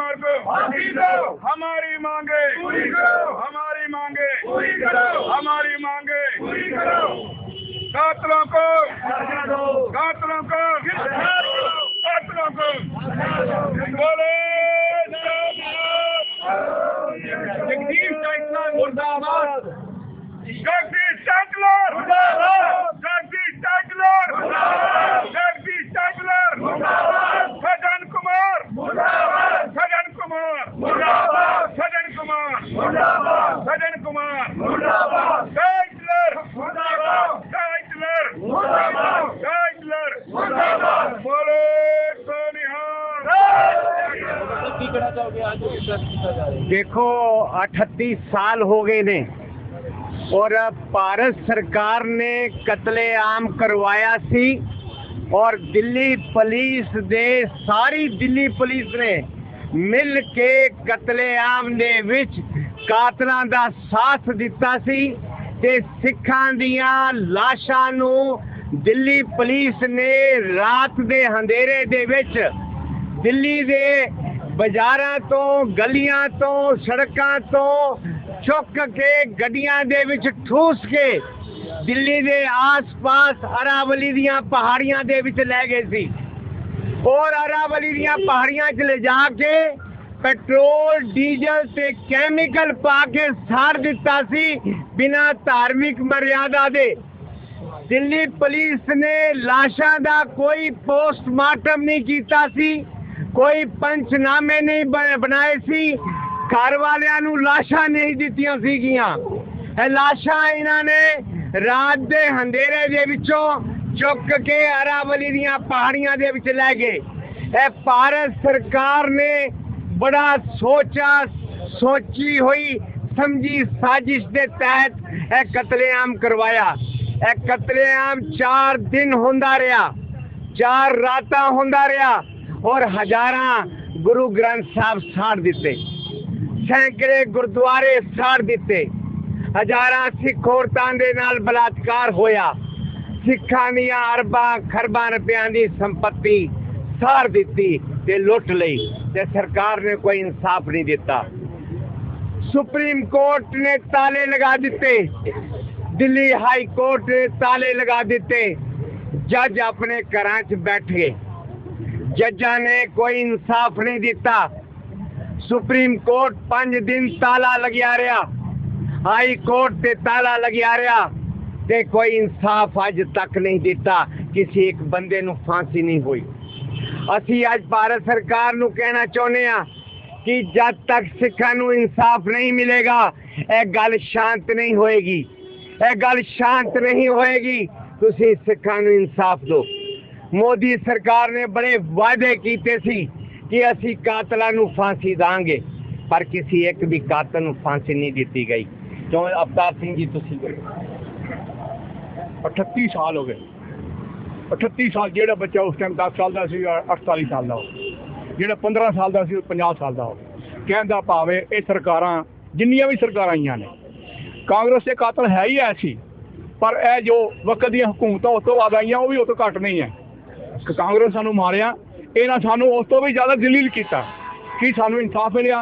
कुमार को फांसी दो, हमारी मांगे पूरी करो, हमारी मांगे पूरी करो, हमारी मांगे पूरी करो। कातलों को सजा दो, कातलों को गिरफ्तार करो, कातलों को बोले जगदीश टाइटलर मुर्दाबाद, जगदीश टाइटलर मुर्दाबाद, जगदीश टाइटलर मुर्दाबाद, जगदीश टाइटलर मुर्दाबाद, सज्जन कुमार मुर्दाबाद, सज्जन कुमार मुर्दाबाद, सज्जन कुमार मुर्दाबाद, सज्जन कुमार मुर्दाबाद, टाइटलर मुर्दाबाद, टाइटलर मुर्दाबाद, टाइटलर मुर्दाबाद, बोले तो निहाल। देखो 38 साल हो गए ने और भारत सरकार ने कत्लेआम करवाया सी और दिल्ली पुलिस ने सारी दिल्ली पुलिस ने मिल के कत्लेआम दे विच कातलां दा साथ दिता सी ते सिखां दियां लाशां नूं दिल्ली पुलिस ने रात दे अंधेरे दे विच दिल्ली दे बाजारां तो गलियां तो सड़कां तो चुक के गड्डियां दे विच ठूस के दिल्ली दे आस पास अरावली दियां पहाड़ियां दे विच लै गए सी और अरावली दियां पहाड़ियां च ले जाके पेट्रोल डीजल ते कैमिकल पा के साड़ दिता सी बिना धार्मिक मर्यादा दे। दिल्ली पुलिस ने लाशां दा कोई पोस्टमार्टम नहीं कीता सी, कोई पंचनामे नहीं बनाए सी, घर वालियां नूं लाशां नहीं दित्तियां सीगियां। लाशां इन्हां ने रात दे अंधेरे दे विचों चुक के अरावली दियां पहाड़ियां दे विच लै गए। भारत सरकार ने बड़ा सोची हुई समझी साजिश के तहत कत्लेआम करवाया। कत्लेआम 4 दिन होंदा रहा, 4 रातां होंदा रहा और हजारां गुरु ग्रंथ साहब साड़ दिते, सैकड़े गुरुद्वारे साड़ दिते, हजारां सिख औरतां दे नाल बलात्कार होया, सिखां दियां अरबां खरबां रुपयां दी संपत्ति साड़ दिती ते लुट लई ते सरकार ने कोई इंसाफ नहीं दिता। सुप्रीम कोर्ट ने ताले लगा दिते, दिल्ली हाई कोर्ट ने ताले लगा दिते, जज अपने घरां च बैठ गए, जजा ने कोई इंसाफ नहीं दिता। सुप्रीम कोर्ट 5 दिन ताला लग्या रहा, हाई कोर्ट ते ताला लग्या रहा ते कोई इंसाफ अज तक नहीं दिता, किसी एक बंदे नूं फांसी नहीं हुई। असी अज भारत सरकार नूं कहना चाहुंदे आ कि जब तक सिखां नूं इंसाफ नहीं मिलेगा यह गल शांत नहीं होएगी, यह गल शांत नहीं होएगी। तुसीं सिखां नूं इंसाफ दो। मोदी सरकार ने बड़े वादे कीते सी कि असी कातलां नूं फांसी दांगे, पर किसी एक भी कातल नूं फांसी नहीं दी गई। क्यों अवतार सिंह जी तुसीं 38 साल हो गए। 38 साल जेड़ा बच्चा उस टाइम 10 साल का सी 48 साल का हो, जेड़ा 15 साल का सी 50 साल का हो। कहता भावे ये सरकारां जिन्नियां भी सरकारां आईयां ने कांग्रेस के कातल है ही ऐसी, पर यह जो वक्त दी हुकूमतां उस तो बाद आईयां वो भी उस तो घट नहीं है। कांग्रेस सानू मारिया, इन्हां सानू उस तो भी ज़्यादा जलील किया कि सानू इंसाफ मिलिया।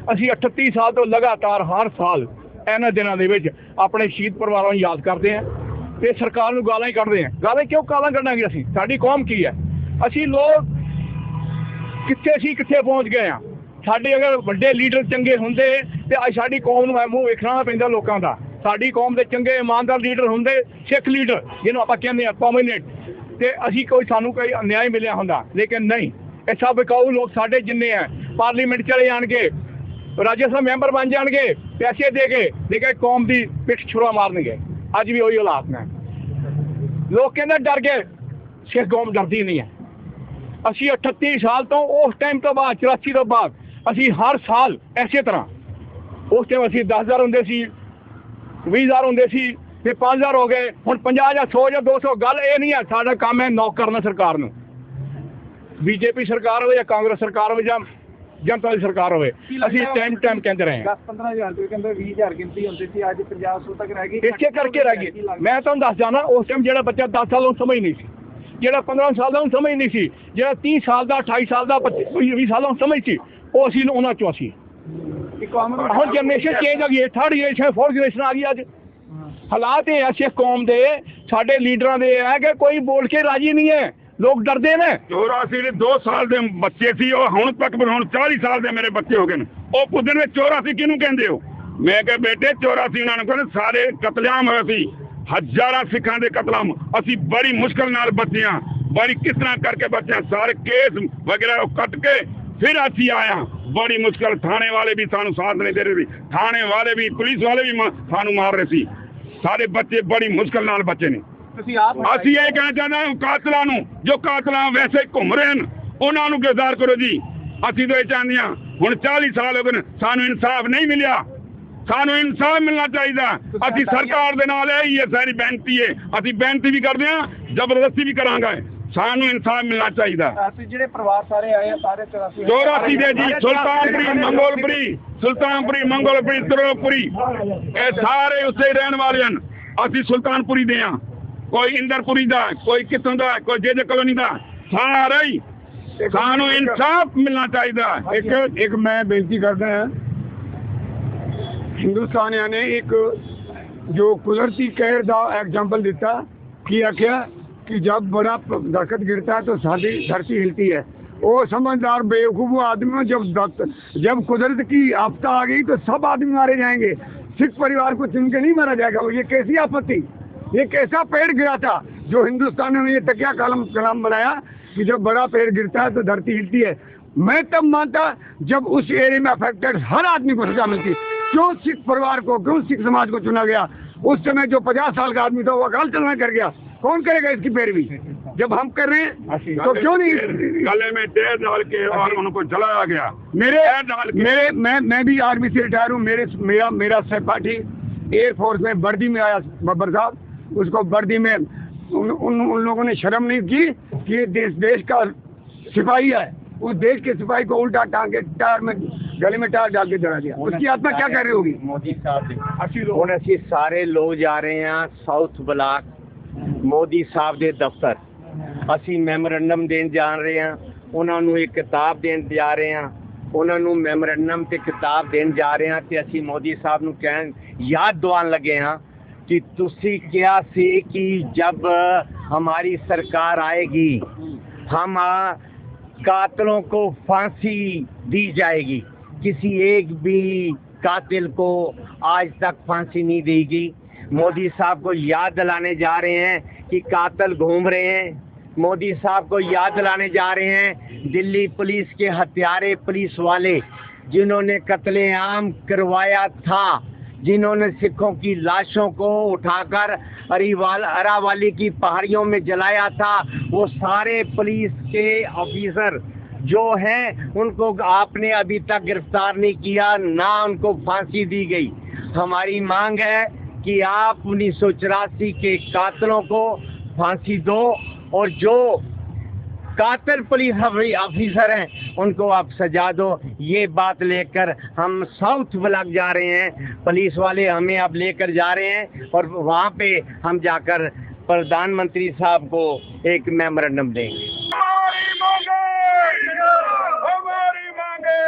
असी 38 साल तो लगातार हर साल इन्हां दिनां दे विच अपने शहीद परिवारों को याद करते हैं ते सरकार नूं गालां ही कढ़दे हैं। गालां क्यों गालां कढ़ांगे? असीं साडी कौम की है? असीं लोग कित्थे सी कित्थे पहुंच गए हैं। साडे अगर वड्डे लीडर चंगे हुंदे ते अज साडी कौम नूं मूंह वेखना पैंदा लोकां दा। साडी कौम दे चंगे ईमानदार लीडर हुंदे, सिख लीडर जिन्हों आपां कहंदे आ प्रोमिनेंट, ते असीं कोई सानू कोई अन्याय मिलिया हुंदा। लेकिन नहीं, ये सब विकाऊ लोग साडे जिन्ने हैं पार्लीमेंट चले जाणगे, राज्य सभा मैंबर बन जाएंगे, पैसे दे के लेकिन कौम की पिठ छुरा मारनगे। अज भी वही हालात ने। लोग कहते डर गए, सिख कौम डरती नहीं है। असी 38 साल तो उस टाइम तो बाद 84 तो बाद असी हर साल इसे तरह उस टाइम असी 10,000 होंगे सी, 20,000 होंगे सी, फिर 5,000 हो गए, हुण 50 या 100 या 200। गल ये नहीं है, साडा काम है नॉक करना सरकार नूं। बीजेपी सरकार हो या कांग्रेस सरकार हो या जनता की सरकार होवे, ਅਸੀਂ टाइम टाइम कहते रहे 10-15,000 ਤੇ ਕਹਿੰਦੇ 20,000 ਗਿਣਤੀ ਹੁੰਦੀ ਸੀ, ਅੱਜ 50-100 ਤੱਕ ਰਹਿ ਗਈ। ਇਸੇ ਕਰਕੇ ਰਹਿ ਗਈ। ਮੈਂ ਤੁਹਾਨੂੰ ਦੱਸ ਜਾਣਾ, ਉਸ ਟਾਈਮ ਜਿਹੜਾ ਬੱਚਾ 10 ਸਾਲ ਨੂੰ ਸਮਝ ਨਹੀਂ ਸੀ, ਜਿਹੜਾ 15 ਸਾਲ ਦਾ ਉਹਨੂੰ ਸਮਝ ਨਹੀਂ ਸੀ, ਜਿਹੜਾ 30 ਸਾਲ ਦਾ 28 ਸਾਲ ਦਾ 20 ਸਾਲ ਨੂੰ ਸਮਝ ਸੀ, ਉਹ ਅਸੀਂ ਉਹਨਾਂ ਚੋਂ ਅਸੀਂ ਹੁਣ ਜਨਰੇਸ਼ਨ ਚੇਂਜ ਹੋ ਗਈ ਹੈ, ਥਰਡ ਜਨਰੇਸ਼ਨ ਫੋਰਥ ਜਨਰੇਸ਼ਨ ਆ ਗਈ। ਅੱਜ ਹਾਲਾਤ ਇਹ ਐਸੇ ਕੌਮ ਦੇ ਸਾਡੇ ਲੀਡਰਾਂ ਦੇ ਹੈ ਕਿ ਕੋਈ ਬੋਲ ਕੇ ਰਾਜੀ ਨਹੀਂ ਹੈ, ਲੋਕ ਡਰਦੇ ਨੇ। 84 ਦੇ 2 ਸਾਲ ਦੇ ਬੱਚੇ ਸੀ, ਉਹ ਹੁਣ ਤੱਕ ਹੁਣ 40 ਸਾਲ ਦੇ ਮੇਰੇ ਬੱਚੇ ਹੋ ਗਏ ਨੇ। ਉਹ ਪੁੱਛਦੇ ਨੇ 84 ਕਿਹਨੂੰ ਕਹਿੰਦੇ ਹੋ? ਮੈਂ ਕਿਹਾ ਬੇਟੇ 84 ਉਹਨਾਂ ਨੂੰ ਕਹਿੰਦੇ ਸਾਰੇ ਕਤਲੇਆਮ ਹੋਏ ਸੀ, ਹਜ਼ਾਰਾਂ ਸਿੱਖਾਂ ਦੇ ਕਤਲੇਆਮ। ਅਸੀਂ ਬੜੀ ਮੁਸ਼ਕਲ ਨਾਲ ਬਚਿਆ, ਬੜੀ ਕਿਸ ਤਰ੍ਹਾਂ ਕਰਕੇ ਬਚਿਆ, ਸਾਰੇ ਕੇਸ ਵਗੈरह ਕੱਟ ਕੇ ਫਿਰ ਅਸੀਂ ਆਇਆ। ਬੜੀ ਮੁਸ਼ਕਲ, ਥਾਣੇ ਵਾਲੇ ਵੀ ਸਾਨੂੰ ਸਾਥ ਨਹੀਂ ਦੇ ਰਹੇ ਸੀ, ਥਾਣੇ ਵਾਲੇ ਵੀ ਪੁਲਿਸ ਵਾਲੇ ਵੀ ਸਾਨੂੰ ਮਾਰ ਰਹੇ ਸੀ। ਸਾਰੇ ਬੱਚੇ ਬੜੀ ਮੁਸ਼ਕਲ ਨਾਲ ਬਚੇ ਨੇ। ਤੁਸੀਂ ਆਪ ਅਸੀਂ ਇਹ ਕਹਿਣਾ ਚਾਹੁੰਦੇ ਹਾਂ ਕਾਤਲਾਂ ਨੂੰ, ਜੋ ਕਾਤਲਾਂ ਵੈਸੇ ਘੁੰਮ ਰਹੇ ਨੇ ਉਹਨਾਂ ਨੂੰ ਗ੍ਰਿਫਤਾਰ ਕਰੋ ਜੀ। ਅਸੀਂ ਤਾਂ ਇਹ ਚਾਹੁੰਦੇ ਹਾਂ, ਹੁਣ 40 ਸਾਲ ਹੋ ਗਏ ਨੇ, ਸਾਨੂੰ ਇਨਸਾਫ ਨਹੀਂ ਮਿਲਿਆ, ਸਾਨੂੰ ਇਨਸਾਫ ਮਿਲਣਾ ਚਾਹੀਦਾ। ਅਸੀਂ ਸਰਕਾਰ ਦੇ ਨਾਲ ਇਹ ਹੀ ਹੈ, ਸਾਰੀ ਬੇਨਤੀ ਹੈ, ਅਸੀਂ ਬੇਨਤੀ ਵੀ ਕਰਦੇ ਹਾਂ, ਜ਼ਬਰਦਸਤੀ ਵੀ ਕਰਾਂਗੇ, ਸਾਨੂੰ ਇਨਸਾਫ ਮਿਲਣਾ ਚਾਹੀਦਾ। ਅਸੀਂ ਜਿਹੜੇ ਪਰਿਵਾਰ ਸਾਰੇ ਆਏ ਆ ਸਾਰੇ 84 ਦੇ ਜੀ, ਸੁਲਤਾਨਪੁਰੀ, ਮੰਗੋਲਪੁਰੀ, ਤਰੋਪੁਰੀ, ਇਹ ਸਾਰੇ ਉੱਥੇ ਹੀ ਰਹਿਣ ਵਾਲੇ ਹਨ। ਅਸੀਂ ਸੁਲਤਾਨਪੁਰੀ ਦੇ ਹਾਂ, ਕੋਈ ਇੰਦਰਪੁਰੀ ਦਾ, ਕੋਈ ਕਿੱਥੋਂ ਦਾ, ਕੋਈ ਜੇ ਕਲੋਨੀ ਦਾ, ਸਾਰੇ ਹੀ ਸਾਨੂੰ ਇਨਸਾਫ ਮਿਲਣਾ ਚਾਹੀਦਾ। ਇੱਕ ਮੈਂ ਬੇਨਤੀ करता है, हिंदुस्तान ने एक जो कुदरती कहर का एग्जाम्पल दिता किया क्या कि जब बड़ा दरख्त गिरता है तो सारी धरती हिलती है। वो समझदार बेवकूफ़ आदमी जब कुदरत की आफत आ गई तो सब आदमी मारे जाएंगे, सिख परिवार को चुन के नहीं मारा जाएगा। ये कैसी आपत्ति, ये कैसा पेड़ गिरा था जो हिंदुस्तान ने ये तकिया कलाम बनाया कि जब बड़ा पेड़ गिरता है तो धरती हिलती है। मैं तब मानता जब उस एरिया में अफेक्टेड हर आदमी को सजा मिलती। क्यों सिख परिवार को, क्यों सिख समाज को चुना गया? उस समय जो 50 साल का आदमी था वो अकाल चलाना कर गया। कौन करेगा इसकी पैरवी? जब हम कर रहे हैं तो क्यों नहीं? गले में टेर डाल के और उनको जलाया गया। मैं भी आर्मी से रिटायर हूँ। मेरा सहपाठी एयरफोर्स में वर्दी में आया, बब्बर साहब, उसको वर्दी में उन लोगों ने शर्म नहीं की कि ये देश का सिपाही है। उस देश के सिपाही को उल्टा टांग के टायर में गले में टायर डाल के जला दिया। उसकी आत्मा क्या कर रही होगी? मोदी साहब ਹੁਣ ਅਸੀਂ ਸਾਰੇ ਲੋਕ ਜਾ ਰਹੇ ਹਾਂ ਸਾਊਥ ਬਲਾਕ ਮੋਦੀ ਸਾਹਿਬ ਦੇ ਦਫ਼ਤਰ। ਅਸੀਂ ਮੈਮੋਰੰਡਮ ਦੇਣ ਜਾ ਰਹੇ ਹਾਂ, ਉਹਨਾਂ ਨੂੰ ਇੱਕ ਕਿਤਾਬ ਦੇਣ ਜਾ ਰਹੇ ਹਾਂ, ਉਹਨਾਂ ਨੂੰ ਮੈਮੋਰੰਡਮ ਤੇ ਕਿਤਾਬ ਦੇਣ ਜਾ ਰਹੇ ਹਾਂ ਤੇ ਅਸੀਂ ਮੋਦੀ ਸਾਹਿਬ ਨੂੰ ਕਹਿਣ ਯਾਦ ਦਿਵਾਉਣ ਲੱਗੇ ਹਾਂ कि तुसी क्या सी कि जब हमारी सरकार आएगी हम कातिलों को फांसी दी जाएगी। किसी एक भी कातिल को आज तक फांसी नहीं दी गई। मोदी साहब को याद दिलाने जा रहे हैं कि कातिल घूम रहे हैं। मोदी साहब को याद दिलाने जा रहे हैं दिल्ली पुलिस के हत्यारे पुलिस वाले जिन्होंने कत्लेआम करवाया था, जिन्होंने सिखों की लाशों को उठाकर अरावली की पहाड़ियों में जलाया था। वो सारे पुलिस के ऑफिसर जो हैं उनको आपने अभी तक गिरफ्तार नहीं किया, ना उनको फांसी दी गई। हमारी मांग है कि आप 1984 के कातिलों को फांसी दो और जो कातिल पुलिस ऑफिसर हैं उनको आप सजा दो। ये बात लेकर हम साउथ ब्लॉक जा रहे हैं, पुलिस वाले हमें अब लेकर जा रहे हैं और वहाँ पे हम जाकर प्रधानमंत्री साहब को एक मेमोरेंडम देंगे। हमारी मांगे